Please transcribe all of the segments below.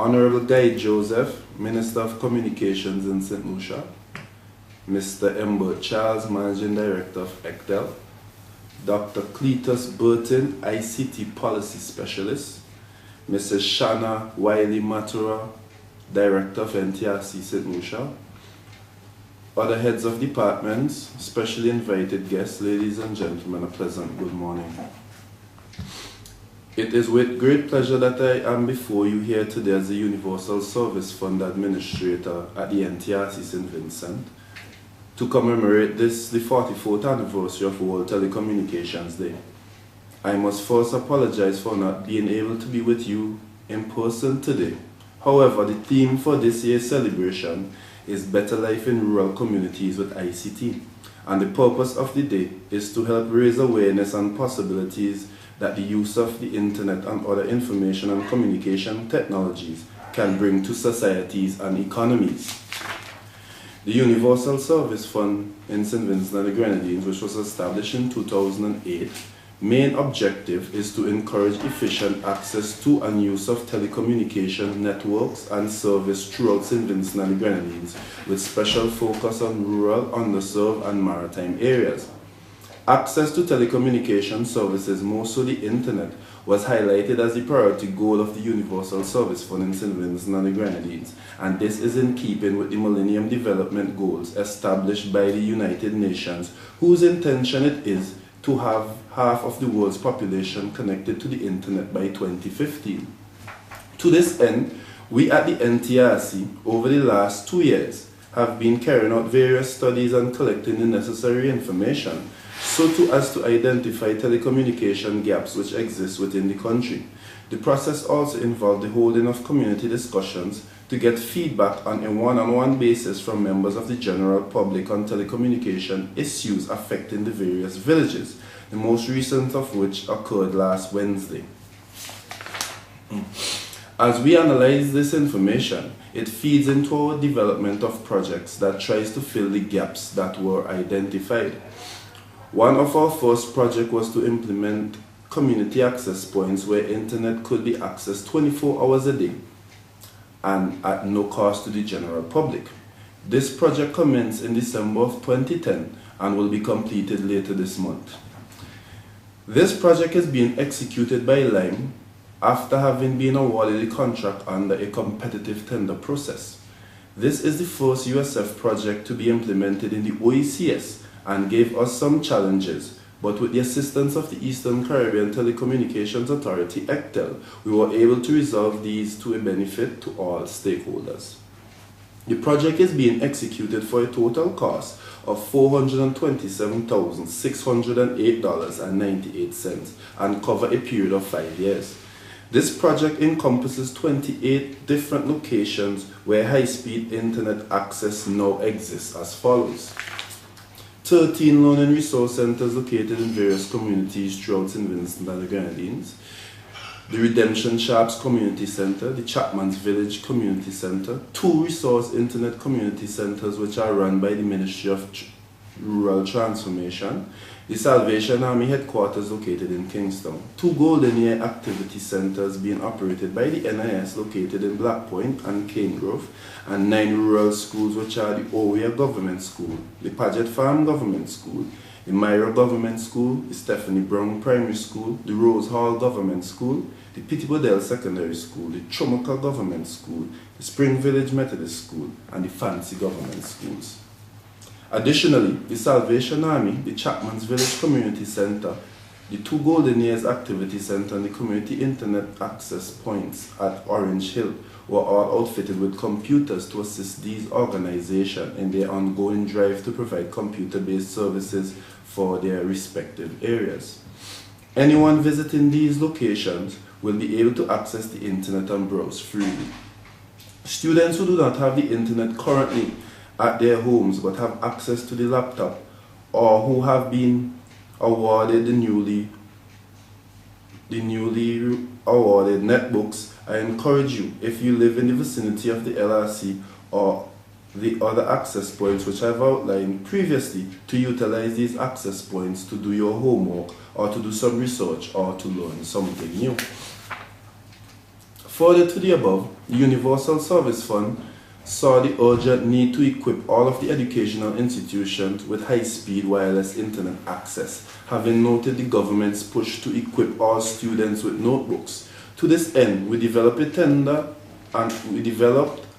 Honorable Guy Joseph, Minister of Communications in St. Lucia, Mr. Ember Charles, Managing Director of ECTEL, Dr. Cletus Burton, ICT Policy Specialist, Mrs. Shanna Wiley Matura, Director of NTRC St. Lucia, other heads of departments, specially invited guests, ladies and gentlemen, a pleasant good morning. It is with great pleasure that I am before you here today as the Universal Service Fund Administrator at the NTRC St. Vincent to commemorate the 44th anniversary of World Telecommunications Day. I must first apologize for not being able to be with you in person today. However, the theme for this year's celebration is Better Life in Rural Communities with ICT, and the purpose of the day is to help raise awareness and possibilities that the use of the internet and other information and communication technologies can bring to societies and economies. The Universal Service Fund in St. Vincent and the Grenadines, which was established in 2008, main objective is to encourage efficient access to and use of telecommunication networks and service throughout St. Vincent and the Grenadines, with special focus on rural, underserved and maritime areas. Access to telecommunication services, more so the internet, was highlighted as the priority goal of the Universal Service Fund in St. Vincent and the Grenadines, and this is in keeping with the Millennium Development Goals established by the United Nations, whose intention it is to have half of the world's population connected to the internet by 2015. To this end, we at the NTRC, over the last 2 years, have been carrying out various studies and collecting the necessary information so as to identify telecommunication gaps which exist within the country. The process also involved the holding of community discussions to get feedback on a one-on-one basis from members of the general public on telecommunication issues affecting the various villages, the most recent of which occurred last Wednesday. As we analyze this information, it feeds into our development of projects that tries to fill the gaps that were identified. One of our first projects was to implement community access points where internet could be accessed 24 hours a day and at no cost to the general public. This project commenced in December of 2010 and will be completed later this month. This project is being executed by Lime after having been awarded a contract under a competitive tender process. This is the first USF project to be implemented in the OECS and gave us some challenges, but with the assistance of the Eastern Caribbean Telecommunications Authority, ECTEL, we were able to resolve these to a benefit to all stakeholders. The project is being executed for a total cost of $427,608.98 and cover a period of 5 years. This project encompasses 28 different locations where high-speed internet access now exists as follows. 13 learning resource centers located in various communities throughout St. Vincent and the Grenadines, the Redemption Sharps Community Center, the Chapman's Village Community Center, 2 resource internet community centers which are run by the Ministry of Rural Transformation, the Salvation Army headquarters located in Kingston, 2 Golden Year activity centers being operated by the NIS located in Black Point and Cane Grove, and 9 rural schools which are the Owea Government School, the Paget Farm Government School, the Myra Government School, the Stephanie Brown Primary School, the Rose Hall Government School, the Pittibodell Secondary School, the Chumuka Government School, the Spring Village Methodist School, and the Fancy Government Schools. Additionally, the Salvation Army, the Chapman's Village Community Center, the 2 Golden Years Activity Center, and the Community Internet Access Points at Orange Hill were all outfitted with computers to assist these organizations in their ongoing drive to provide computer-based services for their respective areas. Anyone visiting these locations will be able to access the internet and browse freely. Students who do not have the internet currently at their homes but have access to the laptop, or who have been awarded the newly awarded netbooks, I encourage you, if you live in the vicinity of the LRC or the other access points which I've outlined previously, to utilize these access points to do your homework or to do some research or to learn something new. Further to the above, the Universal Service Fund saw the urgent need to equip all of the educational institutions with high-speed wireless internet access, having noted the government's push to equip all students with notebooks. To this end, we developed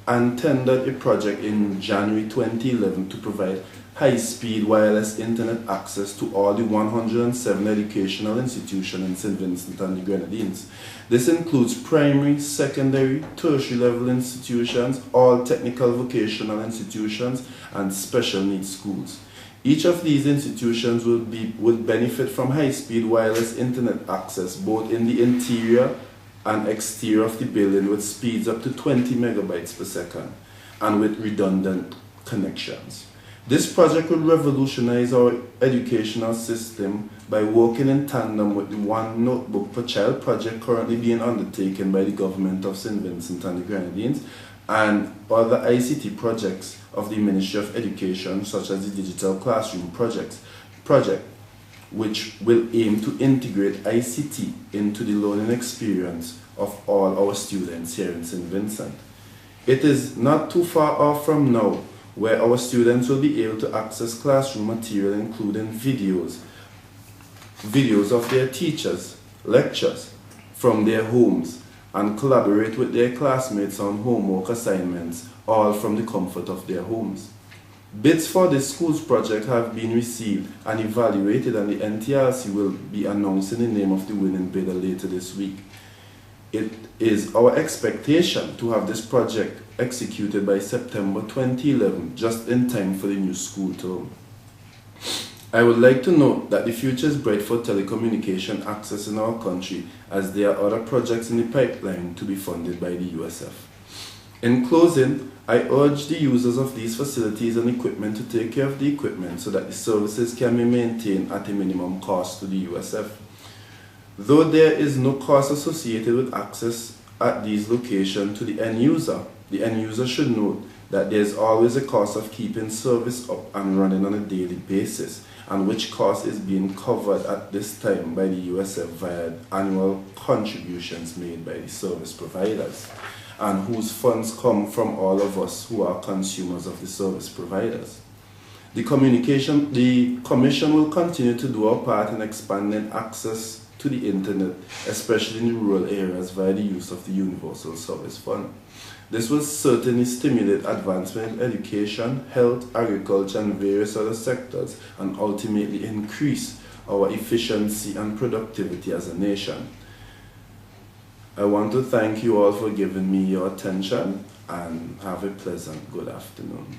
and tendered a project in January 2011 to provide high-speed wireless internet access to all the 107 educational institutions in St. Vincent and the Grenadines. This includes primary, secondary, tertiary level institutions, all technical vocational institutions, and special needs schools. Each of these institutions would benefit from high-speed wireless internet access both in the interior and exterior of the building with speeds up to 20 megabytes per second and with redundant connections. This project will revolutionize our educational system by working in tandem with the One Notebook per Child project currently being undertaken by the government of St. Vincent and the Grenadines and other ICT projects of the Ministry of Education such as the Digital Classroom project, which will aim to integrate ICT into the learning experience of all our students here in St. Vincent. It is not too far off from now where our students will be able to access classroom material including videos of their teachers, lectures from their homes, and collaborate with their classmates on homework assignments, all from the comfort of their homes. Bids for this school's project have been received and evaluated, and the NTRC will be announcing the name of the winning bidder later this week. It is our expectation to have this project executed by September 2011, just in time for the new school term. I would like to note that the future is bright for telecommunication access in our country, as there are other projects in the pipeline to be funded by the USF. In closing, I urge the users of these facilities and equipment to take care of the equipment so that the services can be maintained at a minimum cost to the USF. Though there is no cost associated with access at these locations to the end user should note that there is always a cost of keeping service up and running on a daily basis, and which cost is being covered at this time by the USF via annual contributions made by the service providers, and whose funds come from all of us who are consumers of the service providers. The Commission will continue to do our part in expanding access to the internet, especially in the rural areas via the use of the Universal Service Fund. This will certainly stimulate advancement in education, health, agriculture, and various other sectors, and ultimately increase our efficiency and productivity as a nation. I want to thank you all for giving me your attention, and have a pleasant good afternoon.